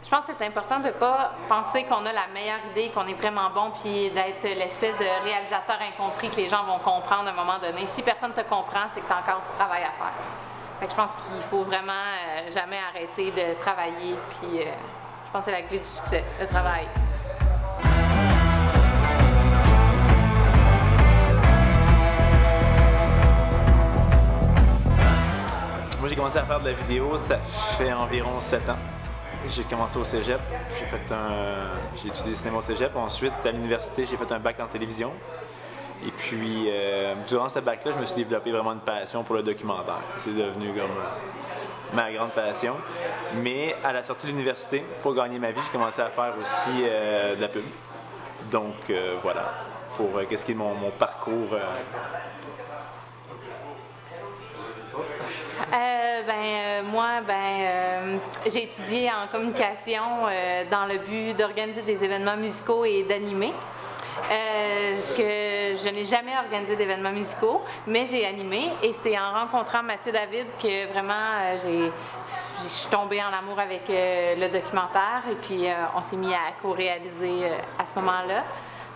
Je pense que c'est important de ne pas penser qu'on a la meilleure idée, qu'on est vraiment bon, puis d'être l'espèce de réalisateur incompris que les gens vont comprendre à un moment donné. Si personne ne te comprend, c'est que tu as encore du travail à faire. Fait que je pense qu'il faut vraiment jamais arrêter de travailler, puis je pense que c'est la clé du succès, le travail. Moi, j'ai commencé à faire de la vidéo, ça fait environ 7 ans. J'ai commencé au cégep, j'ai étudié le cinéma au cégep. Ensuite, à l'université, j'ai fait un bac en télévision. Et puis, durant ce bac-là, je me suis développé vraiment une passion pour le documentaire. C'est devenu comme ma grande passion. Mais à la sortie de l'université, pour gagner ma vie, j'ai commencé à faire aussi de la pub. Donc, voilà, pour qu'est-ce qui est mon parcours. J'ai étudié en communication dans le but d'organiser des événements musicaux et d'animer. Je n'ai jamais organisé d'événements musicaux, mais j'ai animé et c'est en rencontrant Mathieu David que vraiment je suis tombée en amour avec le documentaire et puis on s'est mis à co-réaliser à ce moment-là.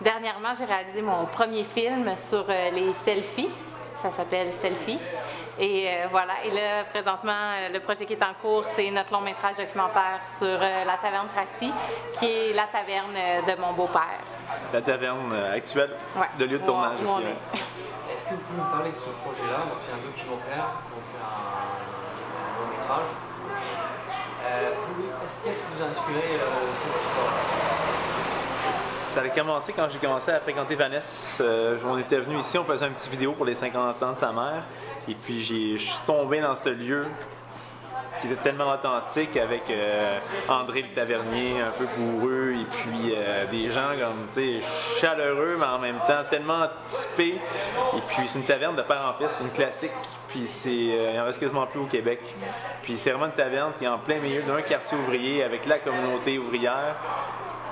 Dernièrement, j'ai réalisé mon premier film sur les selfies. Ça s'appelle Selfie. Et voilà. Et là, présentement, le projet qui est en cours, c'est notre long métrage documentaire sur la taverne Tracy, qui est la taverne de mon beau-père. La taverne actuelle, de lieu de tournage ici. Est-ce que vous pouvez me parler de ce projet-là? Donc c'est un documentaire, donc un long métrage. Qu'est-ce qui vous a inspiré cette histoire? Ça a commencé quand j'ai commencé à fréquenter Vanessa. On était venu ici, on faisait un petit vidéo pour les 50 ans de sa mère. Et puis je suis tombé dans ce lieu qui était tellement authentique avec André le tavernier, un peu bourreux, et puis des gens comme, tu sais, chaleureux, mais en même temps tellement typés. Et puis c'est une taverne de père en fils, c'est une classique. Puis il en reste quasiment plus au Québec. Puis c'est vraiment une taverne qui est en plein milieu d'un quartier ouvrier avec la communauté ouvrière.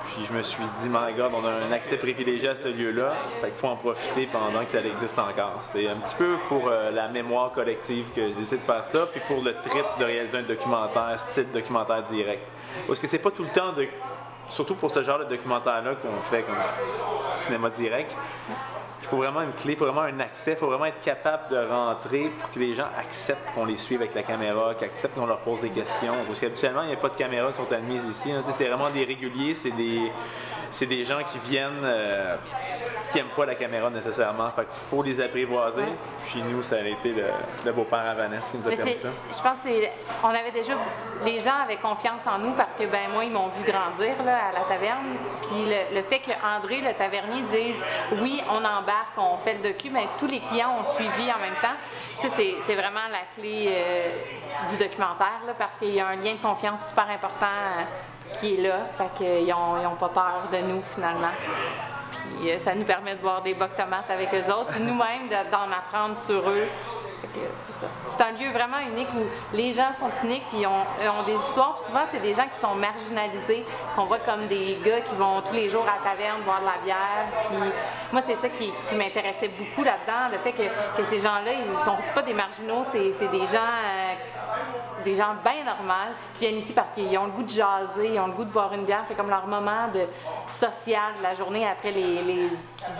Puis je me suis dit, my God, on a un accès privilégié à ce lieu-là, fait qu'il faut en profiter pendant que ça existe encore. C'est un petit peu pour la mémoire collective que je décide de faire ça, puis pour le trip de réaliser un documentaire, style documentaire direct. Parce que c'est pas tout le temps, surtout pour ce genre de documentaire-là qu'on fait comme cinéma direct, il faut vraiment une clé, il faut vraiment un accès, il faut vraiment être capable de rentrer pour que les gens acceptent qu'on les suive avec la caméra, qu'ils acceptent qu'on leur pose des questions. Parce qu'habituellement, il n'y a pas de caméras qui sont admises ici. C'est vraiment des réguliers, c'est des gens qui viennent, qui n'aiment pas la caméra nécessairement. Fait qu'il faut les apprivoiser. Chez nous, ça a été le beau-père à Vanessa qui nous a permis ça. Je pense que les gens avaient confiance en nous parce que moi, ils m'ont vu grandir là, à la taverne. Puis le fait que André, le tavernier, dise oui, on embarque, on fait le docu, mais tous les clients ont suivi en même temps. Ça, c'est vraiment la clé du documentaire là, parce qu'il y a un lien de confiance super important qui est là. Fait qu'ils n'ont pas peur de nous finalement. Puis ça nous permet de boire des bocs tomates avec eux autres, puis nous-mêmes d'en apprendre sur eux. C'est un lieu vraiment unique où les gens sont uniques et ont des histoires. Puis souvent, c'est des gens qui sont marginalisés, qu'on voit comme des gars qui vont tous les jours à la taverne boire de la bière. Puis moi, c'est ça qui m'intéressait beaucoup là-dedans, le fait que ces gens-là, c'est pas des marginaux, c'est des gens bien normaux qui viennent ici parce qu'ils ont le goût de jaser, ils ont le goût de boire une bière. C'est comme leur moment de social de la journée après les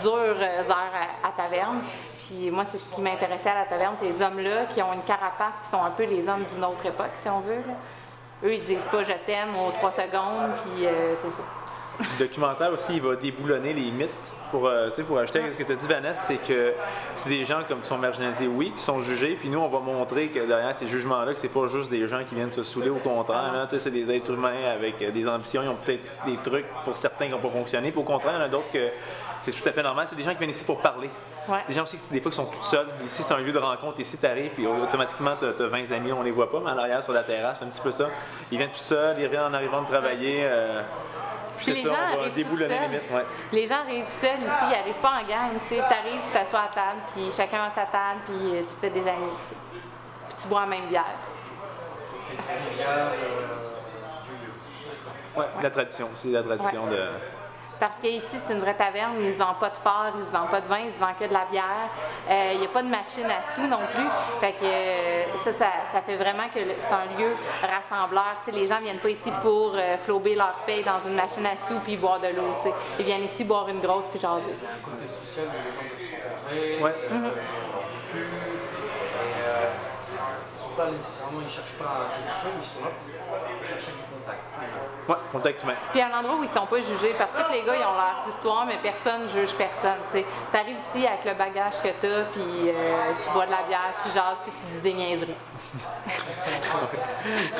dures heures à taverne. Puis moi, c'est ce qui m'intéressait à la taverne, ces hommes-là qui ont une carapace, qui sont un peu les hommes d'une autre époque, si on veut. Là. Eux, ils disent pas « je t'aime » aux 3 secondes, puis c'est ça. Le documentaire aussi, il va déboulonner les mythes. Pour ajouter à ce que tu as dit, Vanessa, c'est que c'est des gens qui sont marginalisés, oui, qui sont jugés, puis nous, on va montrer que derrière ces jugements-là, que c'est pas juste des gens qui viennent se saouler, au contraire, hein, c'est des êtres humains avec des ambitions, ils ont peut-être des trucs pour certains qui n'ont pas fonctionné, puis au contraire, il y en a d'autres que c'est tout à fait normal, c'est des gens qui viennent ici pour parler. Ouais. Des gens aussi, des fois, qui sont tout seuls. Ici, c'est un lieu de rencontre, ici, tu arrives, puis automatiquement, tu as 20 amis, on les voit pas, mais à l'arrière, sur la terrasse, c'est un petit peu ça. Ils viennent tout seuls, ils reviennent en arrivant de travailler. Puis les gens arrivent déboulonner les mythes. Les gens arrivent seuls ici, ils n'arrivent pas en gang. Tu arrives, tu t'assois à table, puis chacun a sa table, puis tu te fais des amis. Puis tu bois la même bière. Oui, la tradition. C'est la tradition Parce qu'ici, c'est une vraie taverne, ils ne se vendent pas de phare, ils ne se vendent pas de vin, ils se vendent que de la bière. Il n'y a pas de machine à sous non plus. Fait que ça fait vraiment que c'est un lieu rassembleur. T'sais, les gens ne viennent pas ici pour flober leur paye dans une machine à sous puis boire de l'eau. Ils viennent ici boire une grosse puis jaser. Il y a un côté social où les gens peuvent se rencontrer, Ouais. ils ont leur vécu, et ils sont pas nécessairement, ils cherchent pas quelque chose, mais ils sont là pour chercher du contact. Ouais, contact humain. Puis un endroit où ils sont pas jugés, parce que tous les gars, ils ont leur histoire, mais personne ne juge personne. Tu arrives ici avec le bagage que tu as, puis tu bois de la bière, tu jases, puis tu dis des niaiseries.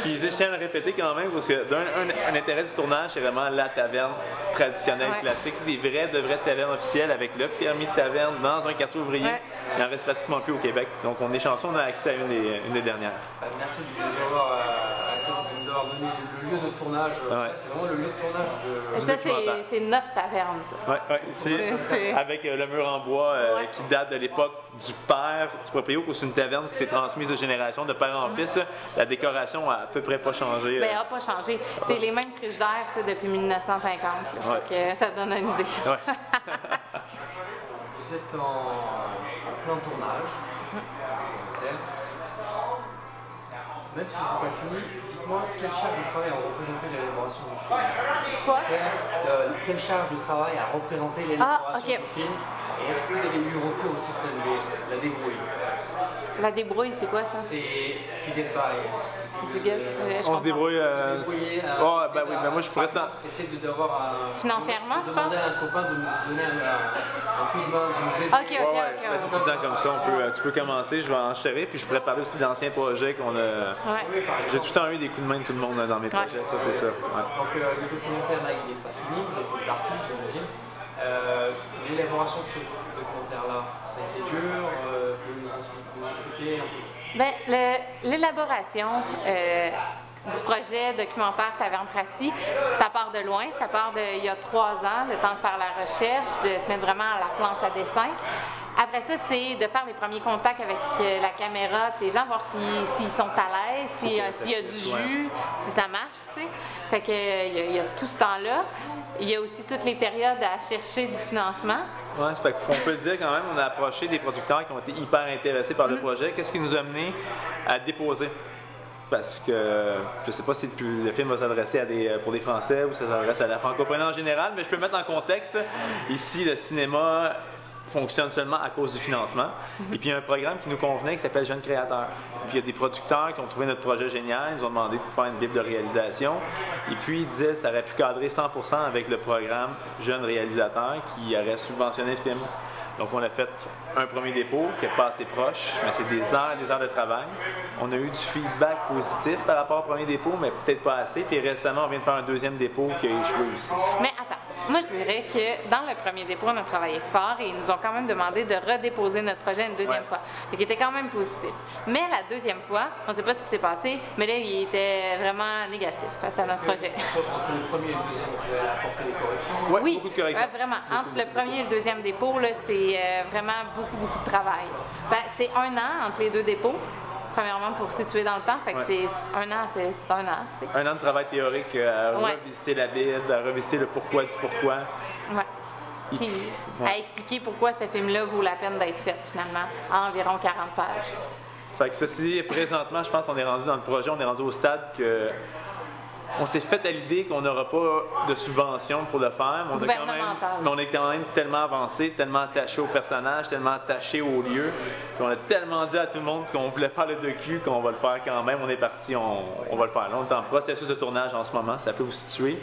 Puis je tiens à le répéter quand même, parce que un intérêt du tournage, c'est vraiment la taverne traditionnelle, Ouais. classique. Des de vraies tavernes officielles avec le permis de taverne dans un quartier ouvrier. Ouais. Il n'en reste pratiquement plus au Québec. Donc on est chanceux, on a accès à une des dernières. Merci de nous avoir donné le lieu de tournage. Ouais. C'est vraiment le lieu de tournage de. Ça, documentaire. c'est notre taverne, ça. Ouais, ici, C'est- avec le mur en bois Ouais. qui date de l'époque du père du propriétaire, c'est une taverne qui s'est transmise de génération, de père en fils. La décoration a à peu près pas changé. Ben, elle n'a pas changé. C'est les mêmes frigidaires depuis 1950. Là. Ouais. Fait que ça donne une idée. Ouais. Vous êtes en plein tournage. Tel. Même si c'est pas fini, dites-moi quelle charge de travail a représenté l'élaboration du film. Quoi? Quelle charge de travail a représenté l'élaboration ok. du film? Et est-ce que vous avez eu recours au système de la débrouille? La débrouille, c'est quoi ça? C'est du get by. Du get, je On se comprends. débrouille. Débrouiller, Oh, essayer ben oui, mais moi je pourrais essayer d'avoir un. Financièrement, tu demander à un copain de nous donner un coup de main, de nous aider. Ok, ok, Ouais, ok. c'est tout le temps comme ça. Tu peux commencer, je vais enchérir, puis je pourrais parler aussi d'anciens projets qu'on a. Ouais. Oui, par J'ai exemple. tout le temps eu des coups de main de tout le monde dans mes projets, ça c'est ça. Ouais. Donc le documentaire là il n'est pas fini, vous avez fait une partie j'imagine. L'élaboration de ce documentaire là, ça a été dur, vous nous expliquer un peu. Ben, l'élaboration du projet documentaire Taverne Tracy, ça part de loin, ça part il y a 3 ans, le temps de faire la recherche, de se mettre vraiment à la planche à dessin. Après ça, c'est de faire les premiers contacts avec la caméra, puis les gens, voir s'ils sont à l'aise, s'il y a du jus, si ça marche, tu sais. Fait que il y a tout ce temps-là. Il y a aussi toutes les périodes à chercher du financement. Ouais, c'est fait qu'on peut le dire quand même, on a approché des producteurs qui ont été hyper intéressés par le projet. Qu'est-ce qui nous a mené à déposer? Parce que je sais pas si le film va s'adresser pour des Français ou ça s'adresse à la francophonie en général, mais je peux le mettre en contexte. Ici, le cinéma fonctionne seulement à cause du financement. Et puis il y a un programme qui nous convenait qui s'appelle Jeunes créateurs. Puis il y a des producteurs qui ont trouvé notre projet génial, ils nous ont demandé de faire une bible de réalisation. Et puis ils disaient que ça aurait pu cadrer 100% avec le programme Jeunes réalisateurs qui aurait subventionné le film. Donc on a fait un premier dépôt qui n'est pas assez proche, mais c'est des heures de travail. On a eu du feedback positif par rapport au premier dépôt, mais peut-être pas assez. Puis récemment, on vient de faire un deuxième dépôt qui a échoué aussi. Mais attends, moi je dirais que dans le premier dépôt, on a travaillé fort et ils nous ont quand même demandé de redéposer notre projet une deuxième fois. Ce qui était quand même positif. Mais la deuxième fois, on ne sait pas ce qui s'est passé, mais là, il était vraiment négatif face à notre projet. Entre le premier et le deuxième, vous avez apporté des corrections? Ouais, Oui, beaucoup de corrections. vraiment. Entre le premier et le deuxième dépôt, là, c'est vraiment beaucoup de travail. Ben, c'est 1 an entre les deux dépôts. Premièrement, pour situer dans le temps, fait que c'est 1 an, c'est 1 an. Tu sais. 1 an de travail théorique à Ouais. revisiter la Bible, à revisiter le pourquoi du pourquoi. Ouais. Et Puis, ouais. à expliquer pourquoi ce film-là vaut la peine d'être fait, finalement, à environ 40 pages. Fait que ceci, présentement, je pense qu'on est rendu dans le projet, on est rendu au stade que on s'est fait à l'idée qu'on n'aura pas de subvention pour le faire, mais on est quand même tellement avancé, tellement attaché au personnage, tellement attaché au lieu, qu'on a tellement dit à tout le monde qu'on voulait faire le docu qu'on va le faire quand même. On est parti, on va le faire. Là, on est en processus de tournage en ce moment, ça peut vous situer.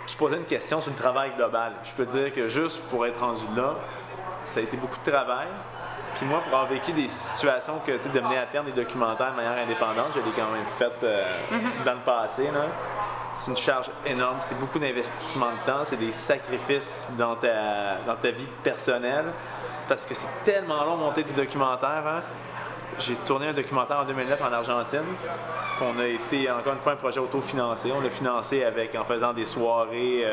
Tu posais une question sur le travail global. Je peux dire que juste pour être rendu là, ça a été beaucoup de travail. Puis moi, pour avoir vécu des situations que tu sais, de mener à terme des documentaires de manière indépendante, je l'ai quand même fait dans le passé. Là. C'est une charge énorme, c'est beaucoup d'investissement de temps, c'est des sacrifices dans ta vie personnelle, parce que c'est tellement long de monter du documentaire. Hein. J'ai tourné un documentaire en 2009 en Argentine, qu'on a été, encore une fois, un projet autofinancé. On l'a financé en faisant des soirées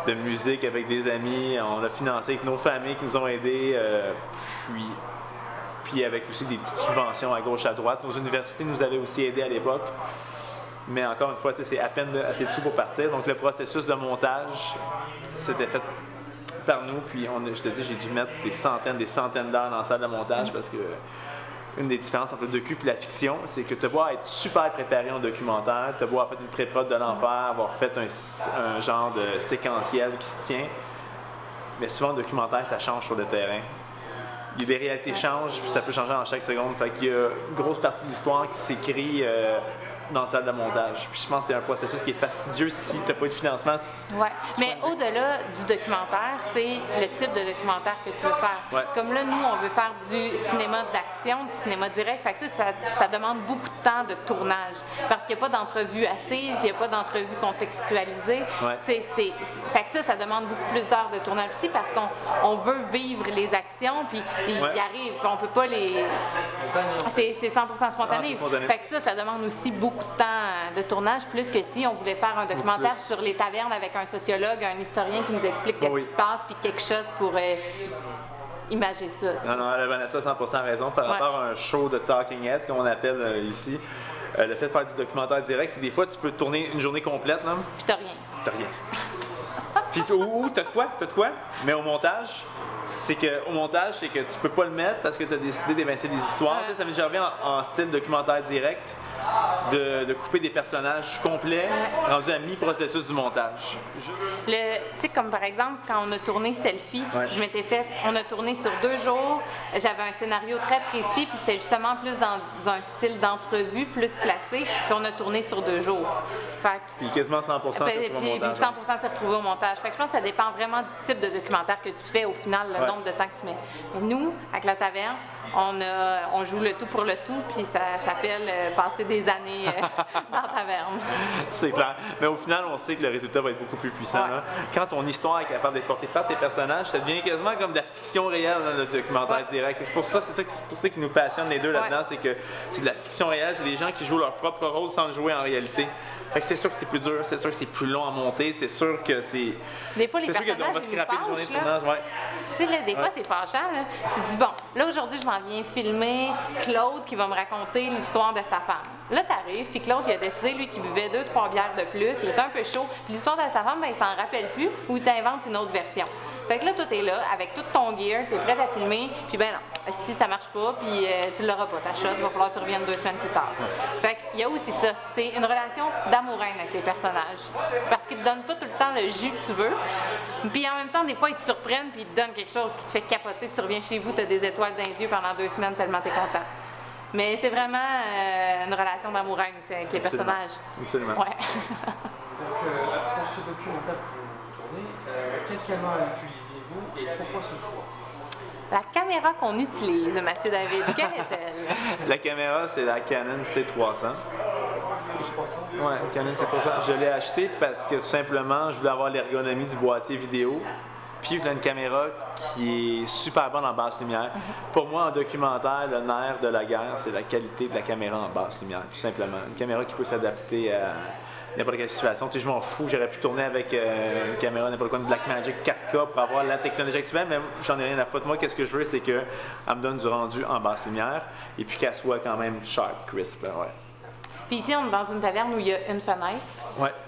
de musique avec des amis. On l'a financé avec nos familles qui nous ont aidés. Puis avec aussi des petites subventions à gauche, à droite. Nos universités nous avaient aussi aidés à l'époque. Mais encore une fois, c'est à peine assez de sous pour partir. Donc le processus de montage, c'était fait par nous. Puis je te dis, j'ai dû mettre des centaines d'heures dans la salle de montage parce que une des différences entre le docu et la fiction, c'est que tu dois être super préparé en documentaire, tu dois avoir fait une pré-prod de l'enfer, avoir fait un genre de séquentiel qui se tient. Mais souvent, le documentaire, ça change sur le terrain. Les réalités changent, puis ça peut changer en chaque seconde. Fait qu'il y a une grosse partie de l'histoire qui s'écrit dans la salle de montage. Puis je pense que c'est un processus qui est fastidieux si tu n'as pas eu de financement. Oui, mais au-delà du documentaire, c'est le type de documentaire que tu veux faire. Ouais. Comme là, nous, on veut faire du cinéma d'action, du cinéma direct. Fait que ça demande beaucoup de temps de tournage. Parce qu'il n'y a pas d'entrevue assise, il n'y a pas d'entrevue contextualisée. Ouais. Fait que ça demande beaucoup plus d'heures de tournage aussi parce qu'on veut vivre les actions, puis ils arrivent. On peut pas les... C'est 100% spontané. Fait que ça demande aussi beaucoup de temps de tournage, plus que si on voulait faire un documentaire sur les tavernes avec un sociologue, un historien qui nous explique qu'est-ce qui se passe, puis quelque chose pour imager ça. Non, elle a Vanessa 100% raison. Par rapport à un show de Talking Heads, comme on appelle ici, le fait de faire du documentaire direct, c'est des fois tu peux tourner une journée complète, non? Puis t'as rien. T'as rien. Puis t'as de quoi? Mais au montage, c'est que tu peux pas le mettre parce que tu as décidé d'évincer des histoires. Ça m'est déjà arrivé en style documentaire direct de couper des personnages complets rendus à mi-processus du montage. Tu sais, comme par exemple, quand on a tourné Selfie, on a tourné sur 2 jours, j'avais un scénario très précis, puis c'était justement plus dans un style d'entrevue, plus placé, puis on a tourné sur 2 jours. Puis quasiment 100% s'est retrouvé au montage. 100% s'est retrouvé au montage. Fait que je pense que ça dépend vraiment du type de documentaire que tu fais au final, le nombre de temps que tu mets. Mais nous, avec la taverne, on joue le tout pour le tout, puis ça s'appelle passer des années dans la taverne. C'est clair. Mais au final, on sait que le résultat va être beaucoup plus puissant. Hein? Quand ton histoire est capable d'être portée par tes personnages, ça devient quasiment comme de la fiction réelle dans le documentaire direct. C'est pour ça qui nous passionne les deux là-dedans, c'est que c'est de la fiction réelle, c'est des gens qui jouent leur propre rôle sans le jouer en réalité. Fait que c'est sûr que c'est plus dur, c'est sûr que c'est plus long à monter, c'est sûr que c'est... Des fois, les personnages, on va scraper une journée de tournage, Tu sais, des fois, c'est fâchant, là. Tu te dis, bon, là, aujourd'hui, je m'en viens filmer Claude qui va me raconter l'histoire de sa femme. Là, t'arrives, puis Claude, il a décidé, lui, qu'il buvait 2-3 bières de plus, il était un peu chaud, puis l'histoire de sa femme, ben, il s'en rappelle plus, ou il t'invente une autre version. Fait que là, toi, t'es là, avec tout ton gear, t'es prêt à filmer, puis ben non, si ça marche pas, puis tu l'auras pas, ta shot, il va falloir que tu reviennes 2 semaines plus tard. Fait qu'il y a aussi ça, c'est une relation d'amour-haine avec tes personnages. Parce qu'ils te donnent pas tout le temps le jus que tu veux, puis en même temps, des fois, ils te surprennent, puis ils te donnent quelque chose qui te fait capoter, tu reviens chez vous, t'as des étoiles dans les yeux pendant 2 semaines tellement t'es content. Mais c'est vraiment une relation d'amour-haine aussi avec les personnages. Absolument. Donc, pour ce documentaire que vous tournez, quelle caméra utilisez-vous et pourquoi ce choix? La caméra qu'on utilise, Mathieu David, quelle est-elle? La caméra, c'est la Canon C300. C300? Oui, Canon C300. Je l'ai acheté parce que tout simplement, je voulais avoir l'ergonomie du boîtier vidéo. Puis je voulais une caméra qui est super bonne en basse lumière. Pour moi, en documentaire, le nerf de la guerre, c'est la qualité de la caméra en basse lumière, tout simplement. Une caméra qui peut s'adapter à n'importe quelle situation. Tu sais, je m'en fous, j'aurais pu tourner avec une caméra n'importe quoi, une Blackmagic 4K pour avoir la technologie actuelle, mais j'en ai rien à foutre. Moi, qu'est-ce que je veux, c'est qu'elle me donne du rendu en basse lumière et puis qu'elle soit quand même sharp, crisp. Puis ici, on est dans une taverne où il y a une fenêtre,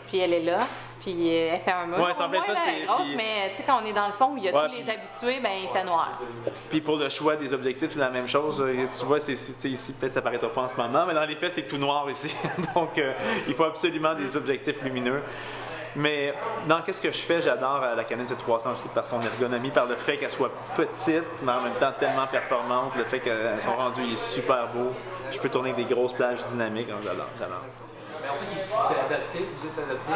puis elle est là. Puis elle fait un mur. Ouais, ça me plaît, ça, c'est grosse, mais tu sais, quand on est dans le fond où il y a tous les habitués, ben il fait noir. Puis pour le choix des objectifs, c'est la même chose. Tu vois, ici, peut-être ça paraîtra pas en ce moment, mais dans les faits, c'est tout noir ici. Donc, il faut absolument des objectifs lumineux. Mais dans qu'est-ce que je fais, j'adore la Canon C300 aussi par son ergonomie, par le fait qu'elle soit petite, mais en même temps tellement performante, le fait que son rendu il est super beau. Je peux tourner avec des grosses plages dynamiques, donc j'adore. Mais en fait, vous êtes adapté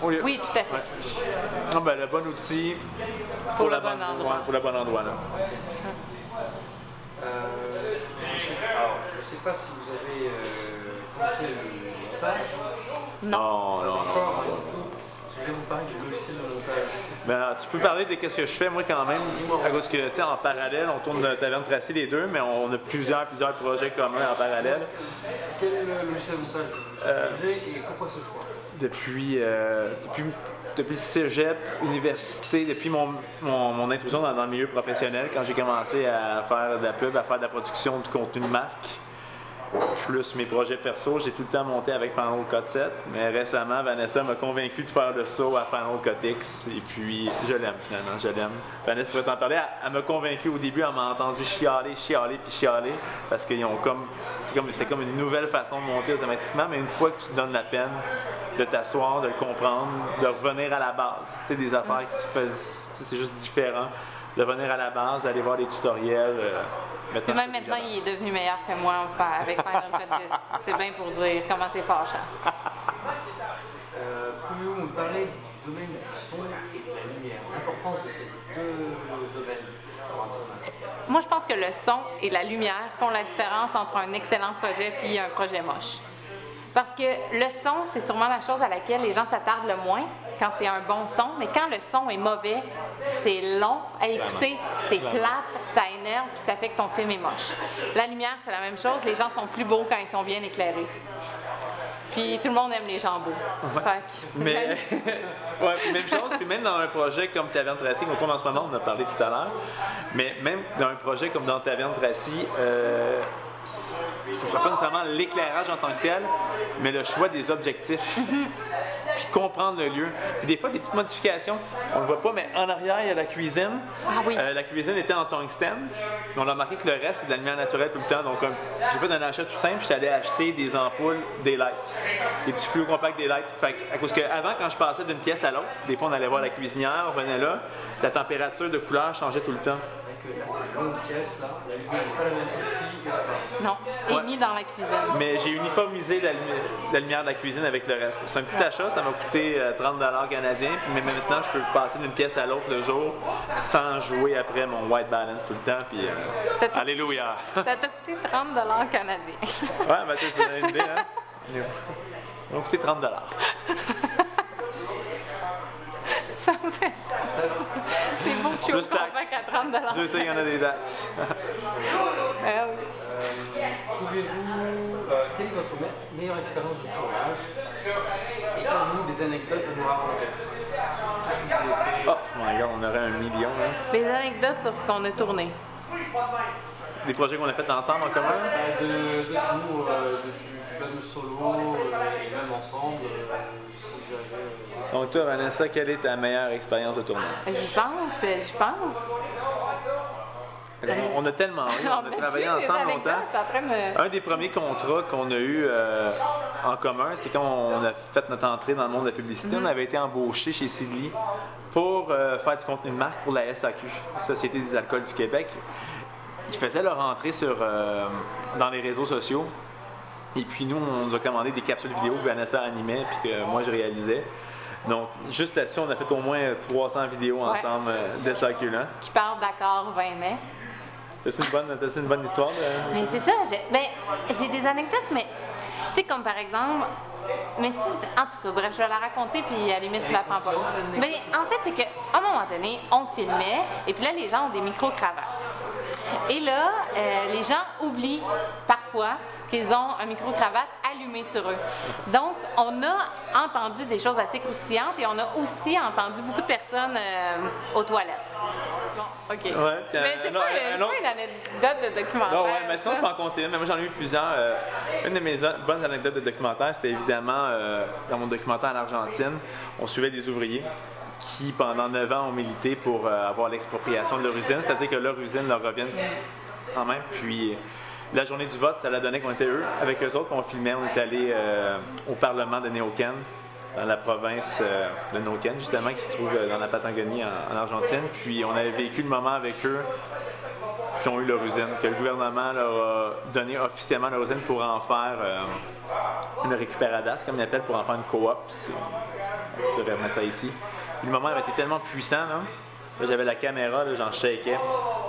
au lieu. Oui, tout à fait. Non, ben, le bon outil pour le bon endroit. Pour le bon endroit, là. Je ne sais pas si vous avez pensé le montage. Non. Je vais vous parler du logiciel de montage. Ben, tu peux parler de qu'est-ce que je fais, moi, quand même. À cause que, tu sais, en parallèle, on tourne la Taverne Tracée les deux, mais on a plusieurs projets communs en parallèle. Quel est le logiciel de montage que vous utilisez et pourquoi ce choix? Depuis le cégep, université, depuis mon intrusion dans le milieu professionnel, quand j'ai commencé à faire de la pub, à faire de la production de contenu de marque, plus mes projets perso, j'ai tout le temps monté avec Final Cut 7, mais récemment, Vanessa m'a convaincu de faire le saut à Final Cut X, et puis je l'aime finalement, je l'aime. Vanessa pourrait t'en parler, elle m'a convaincu au début, elle m'a entendu chialer, parce qu'ils ont c'est comme une nouvelle façon de monter automatiquement, mais une fois que tu te donnes la peine de t'asseoir, de le comprendre, de revenir à la base, tu sais, des affaires qui se faisaient, c'est juste différent, de revenir à la base, d'aller voir des tutoriels. Puis même maintenant, il est devenu meilleur que moi avec Final Cut 10. C'est bien pour dire comment c'est fâchant. Pouvez-vous me parler du domaine du son et de la lumière, l'importance de ces deux domaines sur un tournage? Moi, je pense que le son et la lumière font la différence entre un excellent projet et un projet moche. Parce que le son, c'est sûrement la chose à laquelle les gens s'attardent le moins quand c'est un bon son, mais quand le son est mauvais, c'est long à écouter, c'est plate, ça énerve, puis ça fait que ton film est moche. La lumière, c'est la même chose, les gens sont plus beaux quand ils sont bien éclairés. Puis tout le monde aime les gens beaux. Ouais. Mais, ouais, même chose, puis même dans un projet comme Taverne Tracy, qu'on tourne en ce moment, on en a parlé tout à l'heure, mais même dans un projet comme dans Taverne Tracy, ce ne sera pas nécessairement l'éclairage en tant que tel, mais le choix des objectifs. Puis comprendre le lieu. Puis des fois, des petites modifications, on ne le voit pas, mais en arrière, il y a la cuisine. Ah oui. La cuisine était en tungstène, mais on a remarqué que le reste, c'est de la lumière naturelle tout le temps. Donc, j'ai fait un achat tout simple, je suis allé acheter des ampoules Daylight, des petits fluos compacts Daylight. Fait à cause qu'avant, quand je passais d'une pièce à l'autre, des fois, on allait voir la cuisinière, on venait là, la température de couleur changeait tout le temps. C'est vrai que là, c'est une longue pièce, là. La lumière n'est pas la même ici que là. Non, et ni dans la cuisine. Mais j'ai uniformisé la lumière de la cuisine avec le reste. C'est un petit achat, ça m'a coûté 30 $ canadiens, mais maintenant je peux passer d'une pièce à l'autre le jour sans jouer après mon white balance tout le temps. Puis, alléluia! Ça t'a coûté 30 $ canadiens. Ouais, mais tu peux donner une idée, hein? Ça m'a coûté 30 $. Ça me fait. Des beaux fluos Plus taxes. compacts à 30 $. Dieu sait qu'il y en a des taxes. Quelle est votre meilleure expérience de tournage? Et avez-vous des anecdotes à nous raconter? Tout ce que vous avez fait. Oh my god, on aurait 1 million. Hein? Les anecdotes sur ce qu'on a tourné. Des projets qu'on a fait ensemble en commun? De tout, même solo, et même ensemble. Si vous avez, Donc toi, Vanessa, quelle est ta meilleure expérience de tournage? J'y pense. On a tellement eu, on a travaillé ensemble longtemps. Un des premiers contrats qu'on a eu en commun, c'est quand on a fait notre entrée dans le monde de la publicité. On avait été embauché chez Sidley pour faire du contenu de marque pour la SAQ, Société des alcools du Québec. Ils faisaient leur entrée dans les réseaux sociaux. Et puis nous, on nous a commandé des capsules vidéo que Vanessa animait puis que moi je réalisais. Donc, juste là-dessus, on a fait au moins 300 vidéos ensemble de SAQ là. Qui parle d'accord 20 mai. T'as-tu une bonne histoire? Mais c'est ça, j'ai des anecdotes, mais tu sais, comme par exemple, mais si, en tout cas, bref, je vais la raconter, puis à la limite, tu la prends pas. Mais en fait, c'est qu'à un moment donné, on filmait, et puis là, les gens ont des micro-cravates. Et là, les gens oublient parfois qu'ils ont un micro-cravate allumé sur eux. Donc, on a entendu des choses assez croustillantes et on a aussi entendu beaucoup de personnes aux toilettes. Bon, OK. Ouais, mais c'est pas une anecdote de documentaire. Non, ouais, mais sinon, je peux en compter une. Moi, j'en ai eu plusieurs. Une de mes bonnes anecdotes de documentaire, c'était évidemment dans mon documentaire en Argentine, on suivait des ouvriers qui, pendant 9 ans, ont milité pour avoir l'expropriation de leur usine, c'est-à-dire que leur usine leur revienne en même. Puis, la journée du vote, ça l'a donné qu'on était eux, avec eux autres, on filmait, on est allé au Parlement de Neuquén, dans la province de Neuquén, justement, qui se trouve dans la Patagonie, en Argentine. Puis, on avait vécu le moment avec eux qui ont eu leur usine, que le gouvernement leur a donné officiellement leur usine pour en faire une récupéradas, comme ils appellent, pour en faire une coop. Je devrais mettre ça ici. Puis le moment avait été tellement puissant, là. J'avais la caméra, là, j'en shakeais,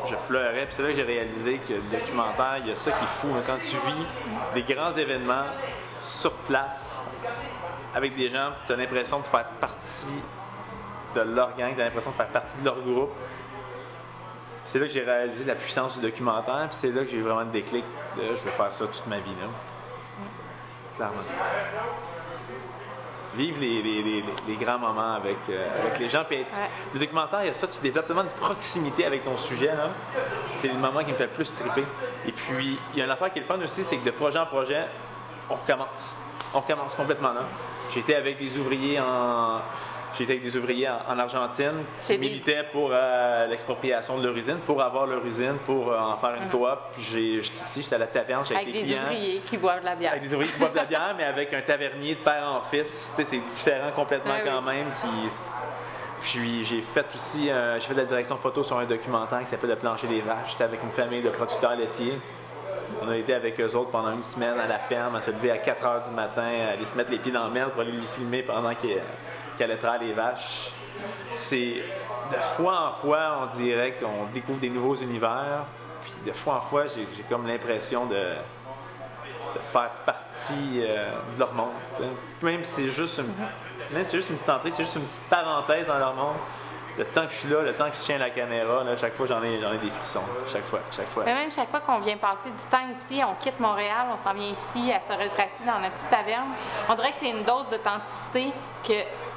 je pleurais. Puis c'est là que j'ai réalisé que le documentaire, il y a ça qui est fou. Là, quand tu vis des grands événements sur place, avec des gens, tu as l'impression de faire partie de leur gang, tu as l'impression de faire partie de leur groupe. C'est là que j'ai réalisé la puissance du documentaire, puis c'est là que j'ai eu vraiment le déclic de je veux faire ça toute ma vie, là. Clairement. vivre les grands moments avec les gens. Puis le documentaire, il y a ça, tu développes tellement de proximité avec ton sujet. C'est le moment qui me fait le plus triper. Et puis, il y a une affaire qui est le fun aussi, c'est que de projet en projet, on recommence. On recommence complètement là. J'étais avec des ouvriers en Argentine qui militaient pour l'expropriation de leur usine, pour avoir leur usine, pour en faire une coop. Ici, j'étais à la taverne, j'étais avec des clients. Avec des ouvriers qui boivent de la bière. Avec des ouvriers qui boivent de la bière, mais avec un tavernier de père en fils. C'est différent complètement quand même. Puis j'ai fait aussi de la direction photo sur un documentaire qui s'appelle Le plancher des vaches. J'étais avec une famille de producteurs laitiers. On a été avec eux autres pendant une semaine à la ferme, à se lever à 4 h du matin, à aller se mettre les pieds dans le merde pour aller les filmer pendant qu'ils allaient traire les vaches. C'est de fois en fois, on dirait qu'on découvre des nouveaux univers. Puis de fois en fois, j'ai comme l'impression de faire partie de leur monde. Même si c'est juste une petite entrée, c'est juste une petite parenthèse dans leur monde. Le temps que je suis là, le temps que je tiens la caméra, là, chaque fois j'en ai des frissons. Chaque fois. Mais même chaque fois qu'on vient passer du temps ici, on quitte Montréal, on s'en vient ici à se retracer dans notre petite taverne, on dirait que c'est une dose d'authenticité que,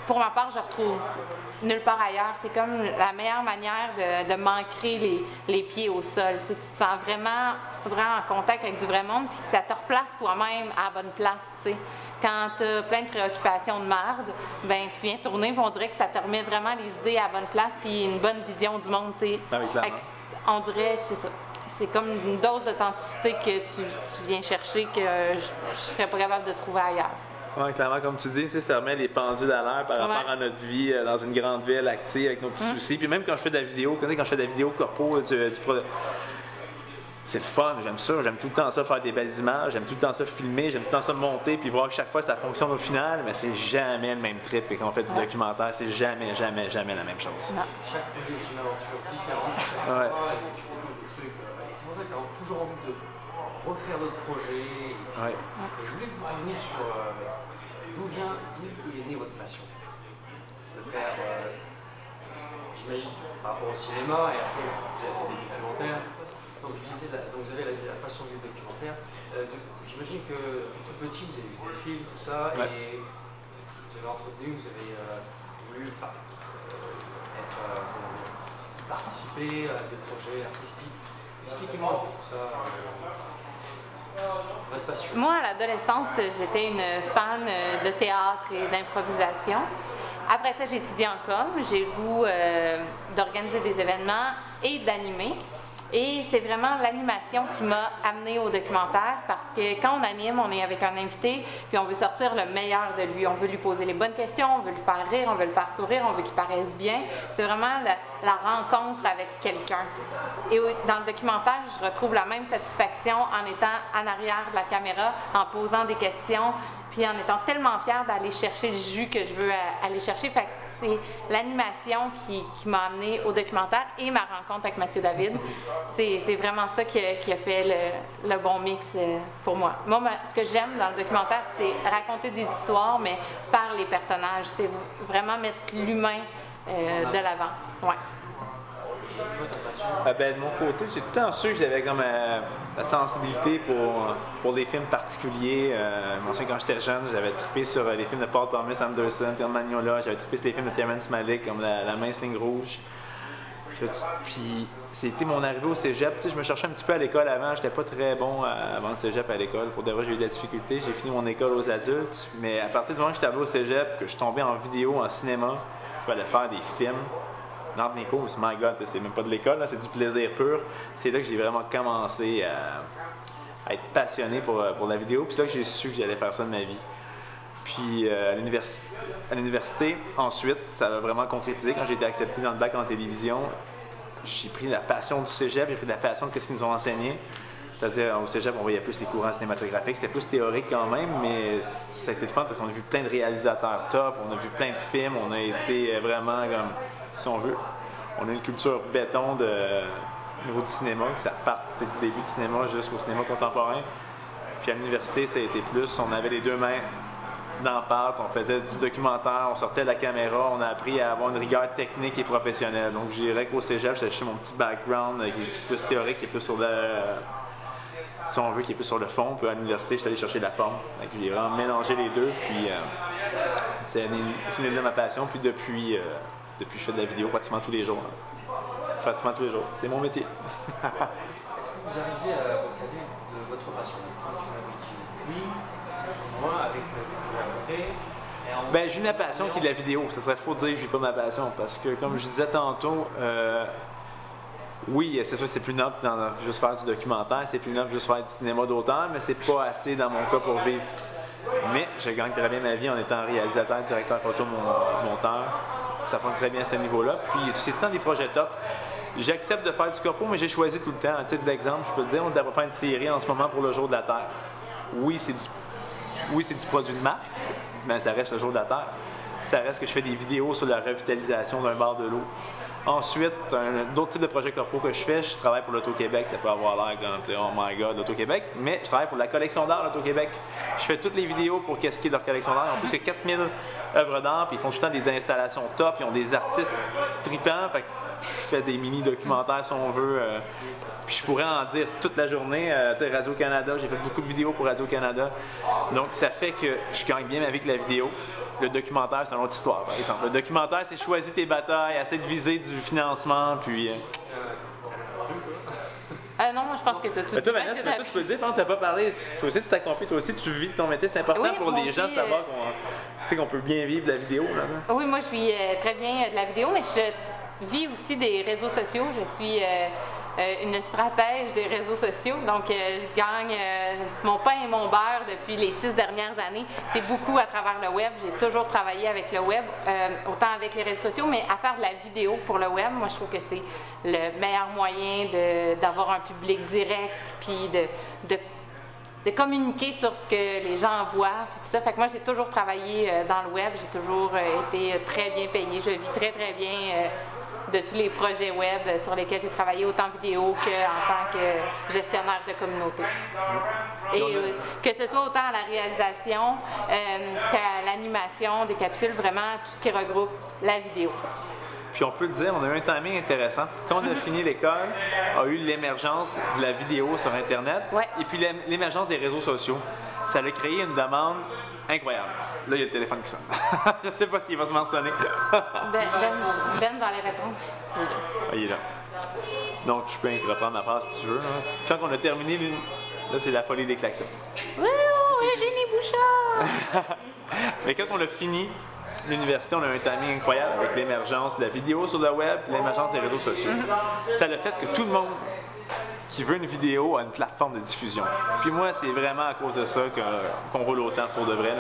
pour ma part, je retrouve nulle part ailleurs. C'est comme la meilleure manière de m'ancrer les pieds au sol. Tu te sens vraiment, en contact avec du vrai monde, puis que ça te replace toi-même à la bonne place. T'sais. Quand tu as plein de préoccupations de merde, ben tu viens tourner, puis on dirait que ça te remet vraiment les idées à la bonne place, puis une bonne vision du monde. On dirait, c'est ça. C'est comme une dose d'authenticité que tu viens chercher que je serais pas capable de trouver ailleurs. Oui, clairement, comme tu dis, ça remet les pendules à l'heure par rapport à notre vie dans une grande ville active avec nos petits soucis. Puis même quand je fais de la vidéo, quand je fais de la vidéo corpo, c'est le fun, j'aime ça. J'aime tout le temps ça, faire des belles images, j'aime tout le temps ça, filmer, j'aime tout le temps ça, monter, puis voir que chaque fois ça fonctionne au final, mais c'est jamais le même trip que quand on fait du documentaire, c'est jamais la même chose. Non. Chaque projet est une aventure différente, chaque fois, tu découvres des trucs. Et c'est pour ça que tu as toujours envie de refaire d'autres projets. Et je voulais vous revenir sur d'où est née votre passion de faire, j'imagine, par rapport au cinéma, et après vous avez fait des documentaires. Donc je disais, donc vous avez la passion du documentaire. J'imagine que tout petit, vous avez vu des films, tout ça, et vous avez entretenu, vous avez voulu participer à des projets artistiques. Expliquez-moi un peu tout ça. Votre passion. Moi, à l'adolescence, j'étais une fan de théâtre et d'improvisation. Après ça, j'ai étudié en com. J'ai le goût d'organiser des événements et d'animer. Et c'est vraiment l'animation qui m'a amenée au documentaire parce que quand on anime, on est avec un invité puis on veut sortir le meilleur de lui. On veut lui poser les bonnes questions, on veut le faire rire, on veut le faire sourire, on veut qu'il paraisse bien. C'est vraiment la rencontre avec quelqu'un. Et dans le documentaire, je retrouve la même satisfaction en étant en arrière de la caméra, en posant des questions puis en étant tellement fière d'aller chercher le jus que je veux aller chercher. Fait que c'est l'animation qui m'a amenée au documentaire et ma rencontre avec Mathieu David. C'est vraiment ça qui a fait le bon mix pour moi. Moi, ce que j'aime dans le documentaire, c'est raconter des histoires, mais par les personnages. C'est vraiment mettre l'humain de l'avant. Ouais. De mon côté, j'ai tout le temps su que j'avais comme la sensibilité pour des films particuliers. Je me souviens quand j'étais jeune, j'avais trippé sur les films de Paul Thomas Anderson, Pierre Magnola, j'avais trippé sur les films de Terrence Malick comme La mince ligne rouge. Puis c'était mon arrivée au cégep. Je me cherchais un petit peu à l'école avant, j'étais pas très bon avant le cégep à l'école. Pour de vrai, j'ai eu de la difficulté. J'ai fini mon école aux adultes, mais à partir du moment que j'étais arrivé au cégep, que je suis tombé en vidéo, en cinéma, je allais faire des films. Dans mes cours, my God, c'est même pas de l'école, c'est du plaisir pur. C'est là que j'ai vraiment commencé à être passionné pour la vidéo. Puis c'est là que j'ai su que j'allais faire ça de ma vie. Puis à l'université, ensuite, ça a vraiment concrétisé. Quand j'ai été accepté dans le bac en télévision, j'ai pris la passion du cégep, j'ai pris la passion de ce qu'ils nous ont enseigné. C'est-à-dire, au cégep, on voyait plus les courants cinématographiques. C'était plus théorique quand même, mais ça a été fun parce qu'on a vu plein de réalisateurs top, on a vu plein de films, on a été vraiment comme, si on veut, on a une culture béton au niveau du cinéma, que ça part du début du cinéma jusqu'au cinéma contemporain. Puis à l'université, ça a été plus, on avait les deux mains dans la pâte, on faisait du documentaire, on sortait de la caméra, on a appris à avoir une rigueur technique et professionnelle. Donc je dirais qu'au cégep, j'ai cherché mon petit background qui est plus théorique, qui est plus sur le... si on veut, qui est plus sur le fond. Puis à l'université, je suis allé chercher la forme. J'ai vraiment mélangé les deux. Puis c'est né de ma passion. Puis depuis, je fais de la vidéo pratiquement tous les jours. Hein. Pratiquement tous les jours. C'est mon métier. Est-ce que vous arrivez à vous caler de votre passion? Quand tu m'avais dit oui, moi, avec le projet à côté. Ben, j'ai une passion qui est de la vidéo. Ça serait faux de dire que j'ai pas ma passion. Parce que, comme je disais tantôt, oui, c'est sûr, c'est plus noble dans juste faire du documentaire, c'est plus noble juste faire du cinéma d'auteur, mais c'est pas assez dans mon cas pour vivre. Mais je gagne très bien ma vie en étant réalisateur, directeur photo, monteur. Ça fonctionne très bien à ce niveau-là. Puis, c'est tout le temps des projets top. J'accepte de faire du corpo, mais j'ai choisi tout le temps. À titre d'exemple, je peux te dire, on devrait faire une série en ce moment pour le Jour de la Terre. Oui, c'est du produit de marque, mais ça reste le Jour de la Terre. Ça reste que je fais des vidéos sur la revitalisation d'un bar de l'eau. Ensuite, d'autres types de projets corpo que je fais, je travaille pour l'Auto-Québec, ça peut avoir l'air comme « Oh my God, l'Auto-Québec », mais je travaille pour la collection d'art l'Auto-Québec. Je fais toutes les vidéos pour qu'est-ce qui est leur collection d'art. Ils ont plus que 4000 œuvres d'art, puis ils font tout le temps des installations top, ils ont des artistes tripants, fait que je fais des mini-documentaires si on veut. Puis je pourrais en dire toute la journée. Radio-Canada, j'ai fait beaucoup de vidéos pour Radio-Canada. Donc ça fait que je gagne bien ma vie avec la vidéo. Le documentaire, c'est une autre histoire, par exemple. Le documentaire, c'est choisir tes batailles, essayer de viser du financement, puis... non, moi, je pense que tu as tout dit. Toi, Vanessa, tu peux le dire, tu n'as pas parlé. Toi aussi, tu t'accomplis, toi aussi, tu vis de ton métier. C'est important pour les gens de savoir qu'on peut bien vivre de la vidéo. Là. Oui, moi, je vis très bien de la vidéo, mais je vis aussi des réseaux sociaux. Je suis une stratège des réseaux sociaux. Donc, je gagne mon pain et mon beurre depuis les 6 dernières années. C'est beaucoup à travers le web. J'ai toujours travaillé avec le web, autant avec les réseaux sociaux, mais à faire de la vidéo pour le web, moi, je trouve que c'est le meilleur moyen d'avoir un public direct, puis de communiquer sur ce que les gens voient, puis tout ça. Fait que moi, j'ai toujours travaillé dans le web. J'ai toujours été très bien payée. Je vis très, très bien de tous les projets web sur lesquels j'ai travaillé, autant vidéo qu'en tant que gestionnaire de communauté. Et que ce soit autant à la réalisation qu'à l'animation des capsules, vraiment tout ce qui regroupe la vidéo. Puis on peut le dire, on a eu un timing intéressant. Quand on a fini l'école, a eu l'émergence de la vidéo sur Internet et puis l'émergence des réseaux sociaux. Ça a créé une demande incroyable. Là, il y a le téléphone qui sonne. Je ne sais pas s'il va se mentionner. Ben va aller répondre. Il est là. Donc, je peux reprendre ma phrase si tu veux. Quand on a terminé, là, c'est la folie des klaxons. Oui, Eugénie Bouchard! Mais quand on a fini l'université, on a eu un timing incroyable avec l'émergence de la vidéo sur le web et l'émergence des réseaux sociaux. Ça a le fait que tout le monde qui veut une vidéo a une plateforme de diffusion. Puis moi, c'est vraiment à cause de ça qu'on roule autant pour de vrai.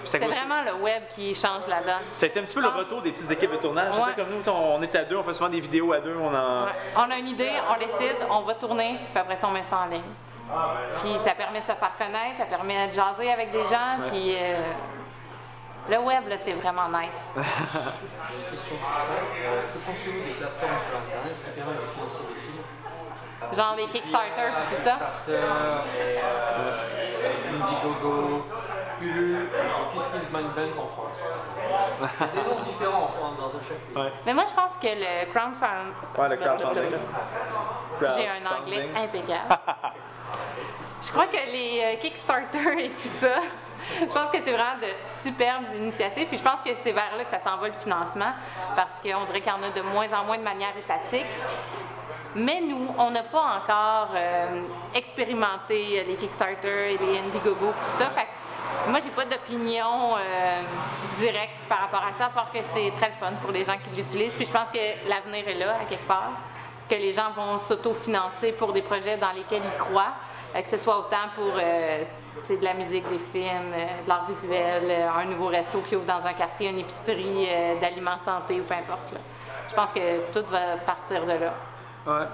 C'est vraiment le web qui change là-dedans. C'était un petit peu le retour des petites équipes de tournage. C'est ça, comme nous, on est à deux, on fait souvent des vidéos à deux. On a une idée, on décide, on va tourner, puis après ça, on met ça en ligne. Puis ça permet de se faire connaître, ça permet de jaser avec des gens, puis... le web, là, c'est vraiment nice. J'ai une question sur ça. Que pensez-vous des plateformes sur Internet qui permettent de financer des films? Genre les Kickstarter et tout ça? Kickstarter, Indiegogo, Ulule, KissKissBankBank en France. Il y a des noms différents dans chaque pays. Mais moi, je pense que le crowdfunding... le crowdfunding. J'ai un anglais impeccable. Je crois que les Kickstarter et tout ça... Je pense que c'est vraiment de superbes initiatives, puis je pense que c'est vers là que ça s'en va le financement, parce qu'on dirait qu'il y en a de moins en moins de manière étatique. Mais nous, on n'a pas encore expérimenté les Kickstarter et les Indiegogo, tout ça. Fait que moi, j'ai pas d'opinion directe par rapport à ça, à part que c'est très le fun pour les gens qui l'utilisent. Puis je pense que l'avenir est là, à quelque part, que les gens vont s'autofinancer pour des projets dans lesquels ils croient, que ce soit autant pour de la musique, des films, de l'art visuel, un nouveau resto qui ouvre dans un quartier, une épicerie d'aliments santé ou peu importe. Là. Je pense que tout va partir de là. Ouais.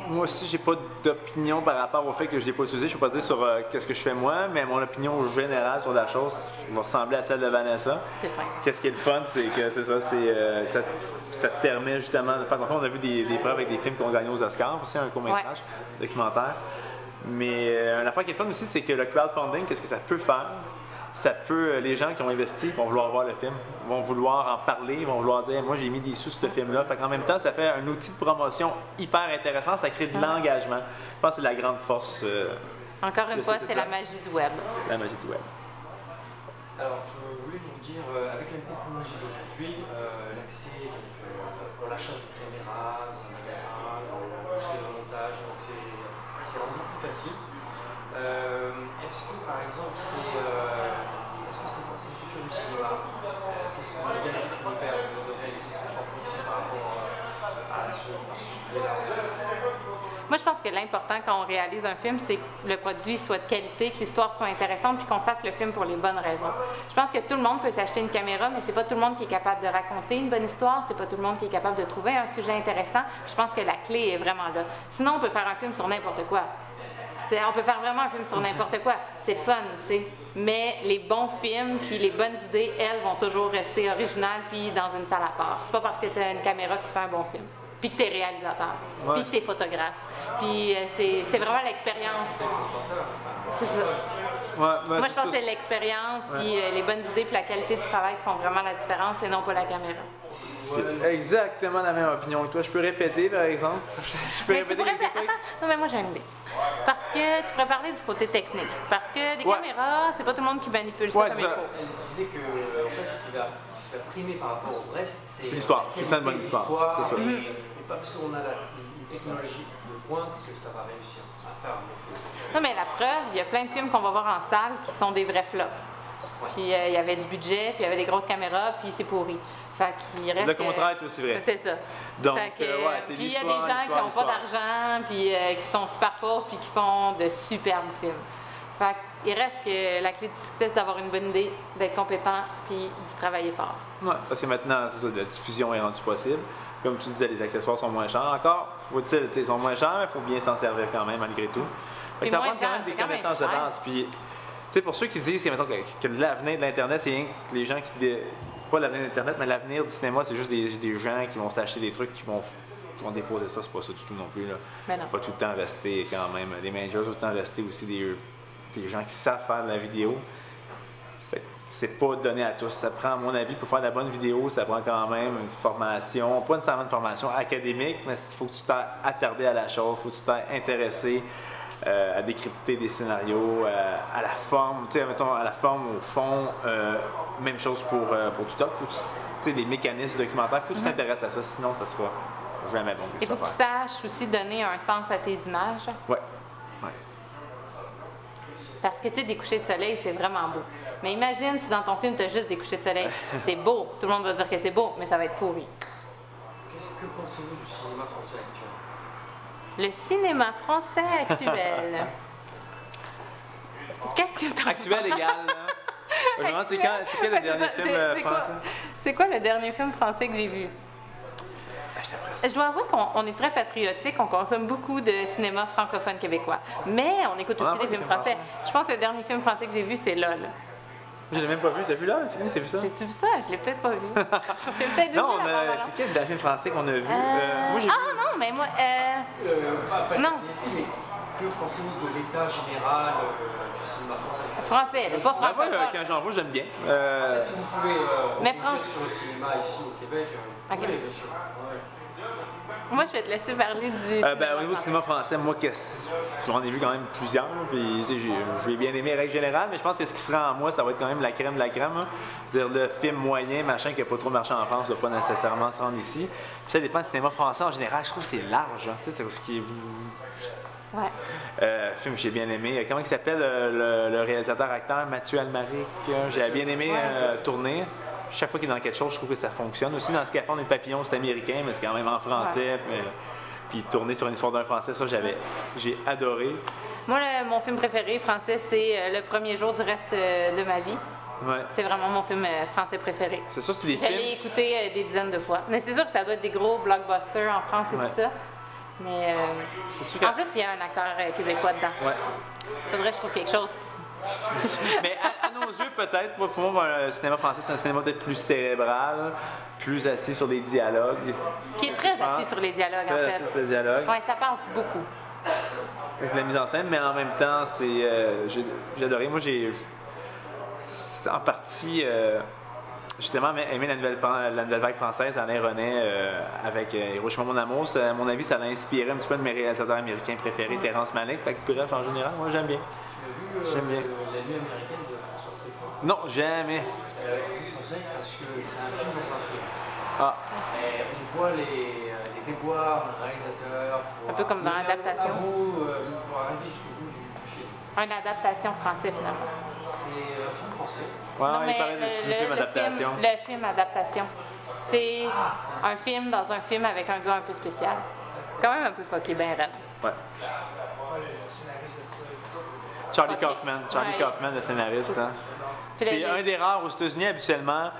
Moi aussi, j'ai pas d'opinion par rapport au fait que je l'ai pas utilisé. Je peux pas dire sur qu'est-ce que je fais moi, mais mon opinion générale sur la chose va ressembler à celle de Vanessa. C'est vrai. Qu'est-ce qui est le fun, c'est que c'est ça, ça te permet justement de faire. On a vu des preuves avec des films qui ont gagné aux Oscars, aussi un court-métrage documentaire. Mais une affaire qui est fun aussi, c'est que le crowdfunding, qu'est-ce que ça peut faire? Ça peut, les gens qui ont investi vont vouloir voir le film, vont vouloir en parler, vont vouloir dire moi j'ai mis des sous sur ce film-là. Fait qu'en même temps, ça fait un outil de promotion hyper intéressant, ça crée de l'engagement. Je pense que c'est la grande force. Encore une fois, c'est la magie du web. La magie du web. Alors, je voulais vous dire, avec la technologie d'aujourd'hui, l'accès pour l'achat d'une caméra dans un magasin, le montage, donc c'est rendu plus facile. Est-ce que, par exemple, c'est le futur du cinéma? Qu'est-ce qu'on perd de réaliser son propre film par rapport à ce sujet-là? Moi, je pense que l'important quand on réalise un film, c'est que le produit soit de qualité, que l'histoire soit intéressante, puis qu'on fasse le film pour les bonnes raisons. Je pense que tout le monde peut s'acheter une caméra, mais c'est pas tout le monde qui est capable de raconter une bonne histoire, c'est pas tout le monde qui est capable de trouver un sujet intéressant. Je pense que la clé est vraiment là. Sinon, on peut faire un film sur n'importe quoi. T'sais, on peut faire vraiment un film sur n'importe quoi. C'est le fun, tu sais. Mais les bons films, puis les bonnes idées, elles, vont toujours rester originales, puis dans une salle à part. C'est pas parce que tu as une caméra que tu fais un bon film. Puis que tu es réalisateur, puis que tu es photographe. Puis c'est vraiment l'expérience. C'est ça. Moi, je pense que c'est l'expérience, puis les bonnes idées, puis la qualité du travail qui font vraiment la différence, et non pas la caméra. J'ai exactement la même opinion que toi. Je peux répéter, par exemple? Je peux répéter quelque chose? Non, mais moi, j'ai une idée. Parce que tu pourrais parler du côté technique. Parce que des caméras, c'est pas tout le monde qui manipule ça comme il faut. Elle disait que, en fait, ce qui va primer par rapport au reste, c'est l'histoire. C'est une bonne histoire. C'est ça. Et pas parce qu'on a une technologie de pointe que ça va réussir à faire un bon film. Non, mais la preuve, il y a plein de films qu'on va voir en salle qui sont des vrais flops. Puis il y avait du budget, puis il y avait des grosses caméras, puis c'est pourri. Fait qu'il reste. Le contraire est aussi vrai. C'est ça. Donc, puis il y a des gens qui n'ont pas d'argent, puis qui sont super pauvres, puis qui font de superbes films. Fait qu'il reste que la clé du succès, c'est d'avoir une bonne idée, d'être compétent, puis d'y travailler fort. Oui, parce que maintenant, c'est ça, la diffusion est rendue possible. Comme tu disais, les accessoires sont moins chers. Encore, faut-il, ils sont moins chers, mais il faut bien s'en servir quand même, malgré tout. Ça prend quand même des connaissances de base. Puis, pour ceux qui disent que l'avenir de l'Internet, c'est rien que les gens qui. Pas l'avenir de l'Internet, mais l'avenir du cinéma, c'est juste des gens qui vont s'acheter des trucs, qui vont déposer ça. C'est pas ça du tout non plus. Là. Mais non. Pas tout le temps rester quand même. Les managers, tout le temps rester aussi des gens qui savent faire de la vidéo. C'est pas donné à tous. Ça prend, à mon avis, pour faire de la bonne vidéo, ça prend quand même une formation, pas nécessairement une formation académique, mais il faut que tu t'aies attardé à la chose, il faut que tu t'aies intéressé à décrypter des scénarios, à la forme, mettons, à la forme, au fond. Même chose pour du doc. Faut que les mécanismes du documentaire, il faut que tu t'intéresses à ça, sinon ça sera jamais bon. Il faut que tu saches aussi donner un sens à tes images. Oui. Parce que, des couchers de soleil, c'est vraiment beau. Mais imagine si dans ton film, tu as juste des couchers de soleil. C'est beau. Tout le monde va dire que c'est beau, mais ça va être pourri. Que pensez-vous du cinéma français actuel? Le cinéma français actuel. Qu'est-ce que tu penses? Actuel égal, là. Je me demande, c'est quel le dernier film français? C'est quoi le dernier film français que j'ai vu? Je dois avouer qu'on est très patriotique, on consomme beaucoup de cinéma francophone québécois. Mais on écoute aussi des films français. Je pense que le dernier film français que j'ai vu, c'est LOL. Je l'ai même pas vu. T'as vu là, le film? T'as vu ça? J'ai-tu vu ça? Je l'ai peut-être pas vu. J'ai peut-être vu non, c'est quel dernier film français qu'on a vu? Moi, j'ai vu... non, mais moi... non. Que pensez-vous de l'état général du cinéma français? Français, pas francophone. Quand j'en vois, j'aime bien. Si vous pouvez dire sur le cinéma ici au Québec, vous pouvez, bien sûr. Moi, je vais te laisser parler du cinéma au niveau du cinéma français, moi, j'en ai vu quand même plusieurs. Puis, j'ai bien aimé règle générale, mais je pense que ce qui sera en moi, ça va être quand même la crème de la crème. Hein. C'est-à-dire le film moyen, machin, qui n'a pas trop marché en France, ne doit pas nécessairement se rendre ici. Puis ça dépend du cinéma français en général. Je trouve que c'est large. Hein. C'est ce qui est... Ouais. Film que j'ai bien aimé. Comment il s'appelle le réalisateur-acteur Mathieu Almaric? J'ai bien aimé tourner. Chaque fois qu'il est dans quelque chose, je trouve que ça fonctionne. Aussi, dans Scaphandre et le papillon, c'est américain, mais c'est quand même en français. Puis tourner sur une histoire d'un français, ça, j'ai adoré. Moi, mon film préféré français, c'est Le premier jour du reste de ma vie. Ouais. C'est vraiment mon film français préféré. C'est ça, c'est des films. Je l'ai écouté des dizaines de fois. Mais c'est sûr que ça doit être des gros blockbusters en France et tout ça. Mais en plus, il y a un acteur québécois dedans. Ouais. Faudrait que je trouve quelque chose. Mais à nos yeux, peut-être, pour moi, le cinéma français, c'est un cinéma peut-être plus cérébral, plus assis sur des dialogues. Qui est très assis sur les dialogues, en fait. Assis sur les dialogues. Oui, ça parle beaucoup. Avec la mise en scène, mais en même temps, j'ai adoré. Moi, j'ai en partie justement aimé la nouvelle vague française, Alain René, avec Hiroshima mon amour. À mon avis, ça l'a inspiré un petit peu de mes réalisateurs américains préférés, Terrence Malick. Fait que, bref, en général, moi, j'aime bien. Tu as vu La nuit américaine de François Truffaut? Non, jamais. Je vous le conseille parce que c'est un film dans un film. Ah. On voit les déboires d'un réalisateur Un peu comme dans l'adaptation. Pour arriver jusqu'au bout du film. Une adaptation française, finalement. C'est un film français. Ouais, Non, il mais parlait du film adaptation. Le film adaptation. C'est un film dans un film avec un gars un peu spécial. Quand même un peu fucké, ben raide. Ouais. Charlie Kaufman. Charlie Kaufman, le scénariste. Hein. C'est un des rares aux États-Unis, habituellement.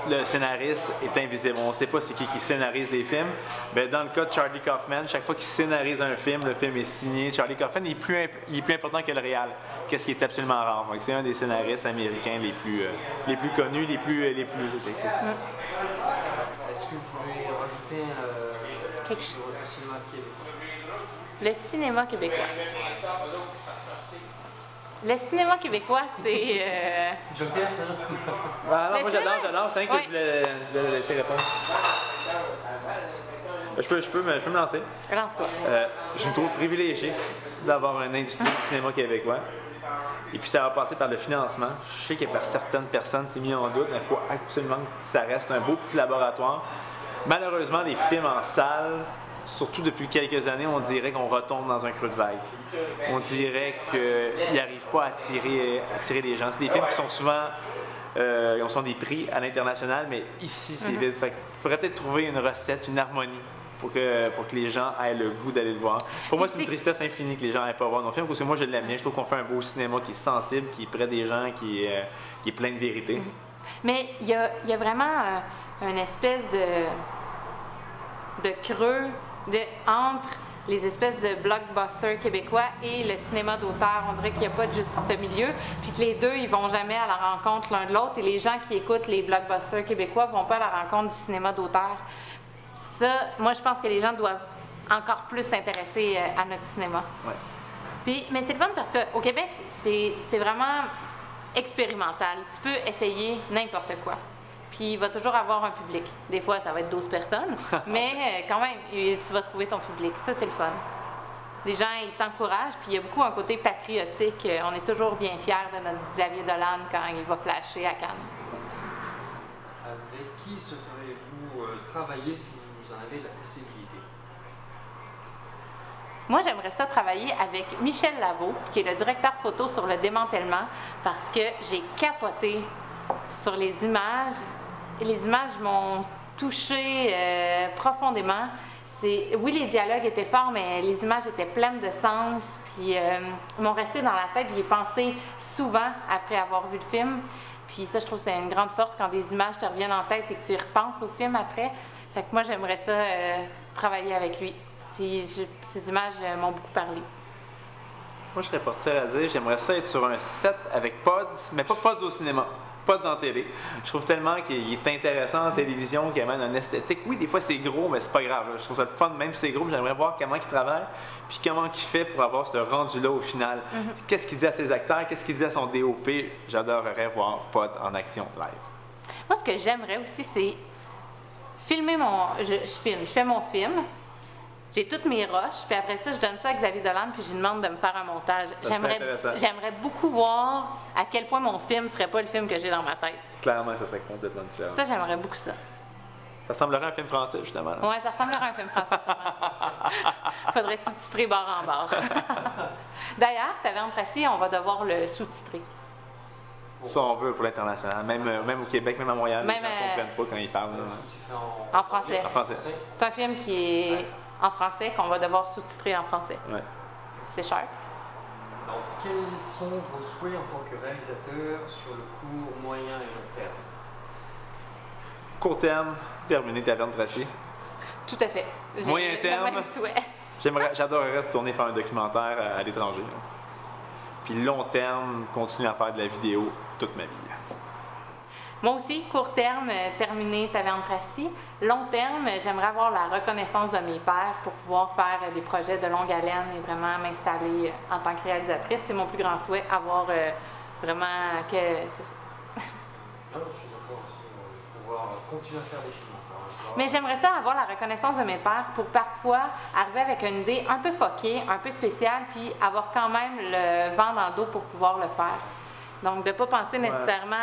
Le scénariste est invisible. On ne sait pas c'est qui scénarise les films. Mais dans le cas de Charlie Kaufman, chaque fois qu'il scénarise un film, le film est signé. Charlie Kaufman il est plus important que le réal, qu'est-ce qui est absolument rare. C'est un des scénaristes américains les plus connus, les plus effectifs. Est-ce que vous voulez rajouter sur votre cinéma québécois? Le cinéma québécois. Le cinéma québécois, c'est... Joker, ça? Ah non, moi j'adore, c'est rien que je voulais laisser répondre. Je peux me lancer. Lance-toi. Je me trouve privilégié d'avoir une industrie du cinéma québécois. Et puis ça va passer par le financement. Je sais que par certaines personnes, c'est mis en doute, mais il faut absolument que ça reste un beau petit laboratoire. Malheureusement, les films en salle, surtout depuis quelques années, on dirait qu'on retombe dans un creux de vague. On dirait qu'ils n'arrivent pas à attirer les gens. C'est des films qui sont souvent... ils sont des prix à l'international, mais ici, c'est vide. Il faudrait peut-être trouver une recette, une harmonie pour que les gens aient le goût d'aller le voir. Pour moi, c'est une tristesse infinie que les gens n'aillent pas voir nos films, parce que moi, je l'aime bien. Je trouve qu'on fait un beau cinéma qui est sensible, qui est près des gens, qui est plein de vérité. Mais il y a vraiment une espèce de creux entre les espèces de blockbusters québécois et le cinéma d'auteur. On dirait qu'il n'y a pas de juste milieu, puis que les deux, ils vont jamais à la rencontre l'un de l'autre, et les gens qui écoutent les blockbusters québécois vont pas à la rencontre du cinéma d'auteur. Ça, moi, je pense que les gens doivent encore plus s'intéresser à notre cinéma. Ouais. Puis, mais c'est le fun parce qu'au Québec, c'est vraiment expérimental. Tu peux essayer n'importe quoi. Puis il va toujours avoir un public. Des fois, ça va être 12 personnes, mais quand même, tu vas trouver ton public. Ça, c'est le fun. Les gens, ils s'encouragent, puis il y a beaucoup un côté patriotique. On est toujours bien fiers de notre Xavier Dolan quand il va flasher à Cannes. Avec qui souhaiteriez-vous travailler si vous en avez la possibilité? Moi, j'aimerais ça travailler avec Michel Lavaud, qui est le directeur photo sur le démantèlement, parce que j'ai capoté sur les images. Et les images m'ont touchée profondément. Oui, les dialogues étaient forts, mais les images étaient pleines de sens, puis m'ont resté dans la tête. J'y ai pensé souvent après avoir vu le film. Puis ça, je trouve que c'est une grande force quand des images te reviennent en tête et que tu y repenses au film après. Fait que moi, j'aimerais ça travailler avec lui. Ces images m'ont beaucoup parlé. Moi, je serais porté à dire, j'aimerais ça être sur un set avec Pods, mais pas Pods au cinéma. Pas en télé. Je trouve tellement qu'il est intéressant en télévision, qu'il amène une esthétique. Oui, des fois c'est gros, mais c'est pas grave. Je trouve ça le fun, même si c'est gros. J'aimerais voir comment il travaille, puis comment il fait pour avoir ce rendu-là au final. Qu'est-ce qu'il dit à ses acteurs, qu'est-ce qu'il dit à son DOP. J'adorerais voir Pod en action live. Moi, ce que j'aimerais aussi, c'est filmer je fais mon film. J'ai toutes mes rushs, puis après ça, je donne ça à Xavier Dolan, puis je lui demande de me faire un montage. J'aimerais beaucoup voir à quel point mon film serait pas le film que j'ai dans ma tête. Clairement, ça serait complètement différent. Ça, j'aimerais beaucoup ça. Ça ressemblerait à un film français, justement. Oui, ça ressemblerait à un film français, sûrement. Faudrait sous-titrer bord en bord. D'ailleurs, Taverne Tracy, on va devoir le sous-titrer. Ça, on veut pour l'international. Même au Québec, même à Montréal, les gens ne comprennent pas quand ils parlent. En français. En français. C'est un film qui est en français, qu'on va devoir sous-titrer en français. Ouais. C'est cher. Donc, quels sont vos souhaits en tant que réalisateur sur le court, moyen et long terme? Court terme, terminer Taverne Tracy. Tout à fait. Moyen terme, j'adorerais retourner faire un documentaire à l'étranger. Puis long terme, continuer à faire de la vidéo toute ma vie. Moi aussi, court terme, terminer Taverne Tracy. Long terme, j'aimerais avoir la reconnaissance de mes pairs pour pouvoir faire des projets de longue haleine et vraiment m'installer en tant que réalisatrice. C'est mon plus grand souhait, avoir vraiment que... C'est ça. Je suis d'accord aussi, pouvoir continuer à faire des films. Mais j'aimerais ça avoir la reconnaissance de mes pairs pour parfois arriver avec une idée un peu fuckée, un peu spéciale, puis avoir quand même le vent dans le dos pour pouvoir le faire. Donc, de ne pas penser nécessairement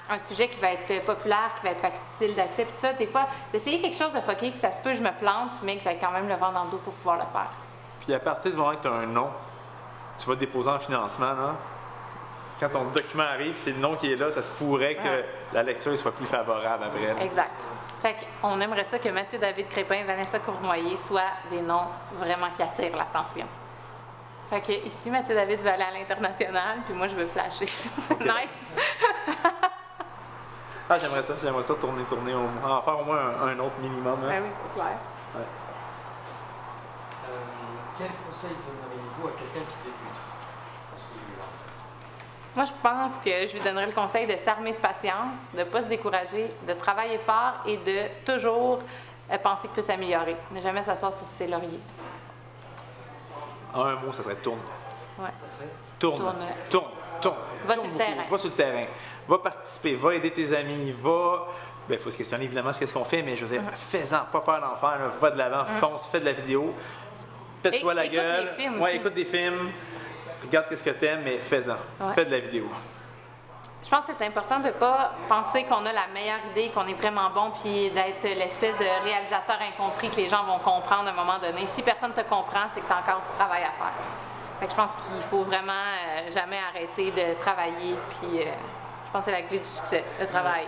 à un sujet qui va être populaire, qui va être facile d'accès, tout ça. Des fois, d'essayer quelque chose de fucké, que ça se peut, je me plante, mais que j'ai quand même le vent dans le dos pour pouvoir le faire. Puis à partir du moment que tu as un nom, tu vas déposer en financement, là. Quand ton document arrive, c'est le nom qui est là, ça se pourrait que la lecture soit plus favorable après. Là. Exact. Fait qu'on aimerait ça que Mathieu David Crépin et Vanessa Cournoyer soient des noms vraiment qui attirent l'attention. Fait que ici, Mathieu David veut aller à l'international, puis moi, je veux flasher. C'est nice! Ah, j'aimerais ça tourner, en faire au moins un autre minimum. Hein. Ben oui, c'est clair. Ouais. Quel conseil donneriez-vous à quelqu'un qui débute dans ce milieu-là? Moi, je pense que je lui donnerais le conseil de s'armer de patience, de ne pas se décourager, de travailler fort et de toujours penser qu'il peut s'améliorer. Ne jamais s'asseoir sur ses lauriers. En un mot, ça serait tourne. Ouais. Ça serait? Tourne. Va sur le terrain. Va sur le terrain. Va participer, va aider tes amis, va... Bien, il faut se questionner évidemment ce qu'on fait, mais je veux dire, fais-en, pas peur d'en faire, là. Va de l'avant, fonce, fais de la vidéo, pète-toi la gueule. Écoute des films aussi. Écoute des films, regarde ce que t'aimes, mais fais-en. Fais de la vidéo. Je pense que c'est important de ne pas penser qu'on a la meilleure idée, qu'on est vraiment bon, puis d'être l'espèce de réalisateur incompris que les gens vont comprendre à un moment donné. Si personne ne te comprend, c'est que tu as encore du travail à faire. Fait que je pense qu'il faut vraiment jamais arrêter de travailler, puis je pense que c'est la clé du succès, le travail.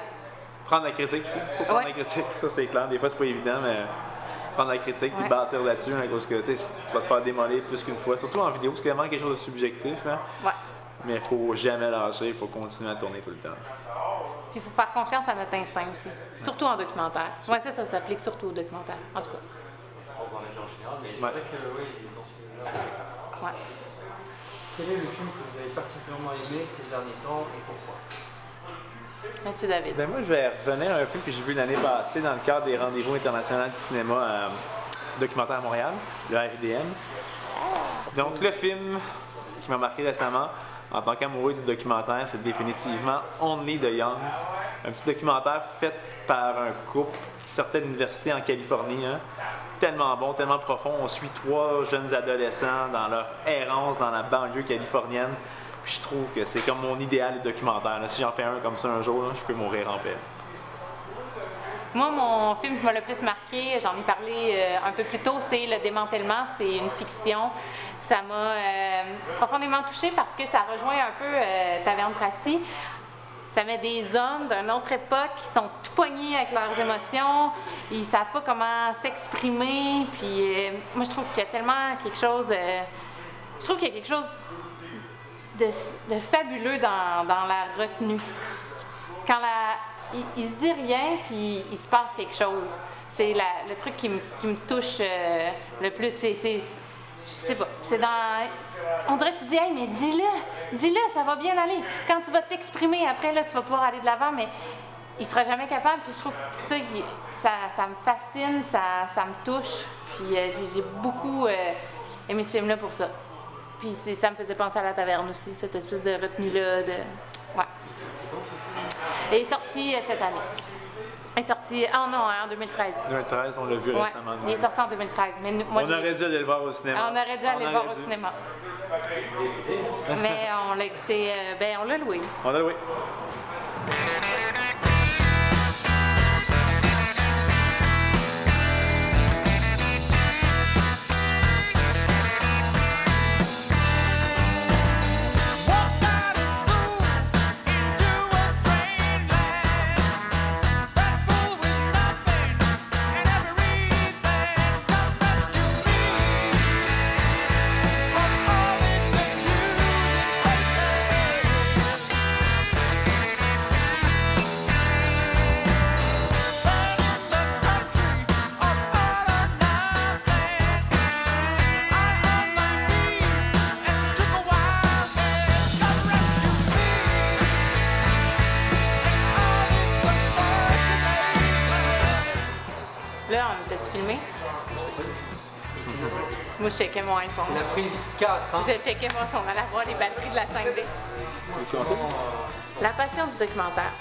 Prendre la critique aussi. Il faut prendre la critique, ça c'est clair. Des fois, c'est pas évident, mais prendre la critique puis bâtir là-dessus, à cause que tu vas te faire démolir plus qu'une fois. Surtout en vidéo, c'est vraiment quelque chose de subjectif. Hein? Ouais. Mais il faut jamais lâcher, il faut continuer à tourner tout le temps. Puis il faut faire confiance à notre instinct aussi, surtout en documentaire. Moi, ça s'applique surtout au documentaire, en tout cas. Je pense dans la vie en général, mais c'est vrai que oui, dans ce milieu-là. Ouais. Quel est le film que vous avez particulièrement aimé ces derniers temps et pourquoi? Mathieu David. Ben moi, je vais revenir à un film que j'ai vu l'année passée dans le cadre des Rendez-vous internationaux du cinéma documentaire à Montréal, le RIDM. Donc, le film qui m'a marqué récemment, en tant qu'amoureux du documentaire, c'est définitivement Only the Youngs. Un petit documentaire fait par un couple qui sortait de l'université en Californie. Hein. Tellement bon, tellement profond. On suit 3 jeunes adolescents dans leur errance dans la banlieue californienne. Puis je trouve que c'est comme mon idéal de documentaire. Là. Si j'en fais un comme ça un jour, là, je peux mourir en paix. Moi, mon film qui m'a le plus marqué, j'en ai parlé un peu plus tôt, c'est Le Démantèlement. C'est une fiction. Ça m'a profondément touchée parce que ça rejoint un peu Taverne Tracy. Ça met des hommes d'une autre époque qui sont tout pognés avec leurs émotions. Ils ne savent pas comment s'exprimer. Puis moi, je trouve qu'il y a tellement quelque chose... je trouve qu'il y a quelque chose de fabuleux dans la retenue. Quand il se dit rien, puis il se passe quelque chose. C'est le truc qui me touche le plus. Je sais pas. C'est dans... On dirait que tu dis, hey, mais dis-le, ça va bien aller. Quand tu vas t'exprimer, après, là, tu vas pouvoir aller de l'avant, mais il sera jamais capable. Puis je trouve que ça me fascine, ça me touche. Puis j'ai beaucoup aimé ce film-là pour ça. Puis ça me faisait penser à La Taverne aussi, cette espèce de retenue-là. Ouais. Il est sorti cette année. Il est sorti, en 2013. 2013, on l'a vu récemment. Il est sorti en 2013. Mais moi, on aurait dû aller le voir au cinéma. On aurait dû aller le voir au cinéma. Mais on l'a écouté, on l'a loué. On l'a loué. Là, on était-tu filmé? Moi, je checkais mon iPhone. C'est la prise 4, hein? Je checkais moi si on allait avoir les batteries de la 5D. La passion du documentaire.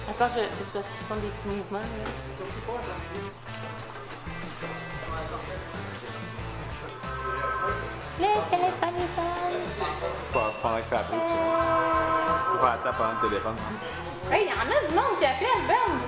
Attends, je sais pas s'ils font des petits mouvements. Là. Le téléphone est sonne. fait appeler si on va faire la table pendant le téléphone. Hey, il y en a du monde qui appelle, Ben!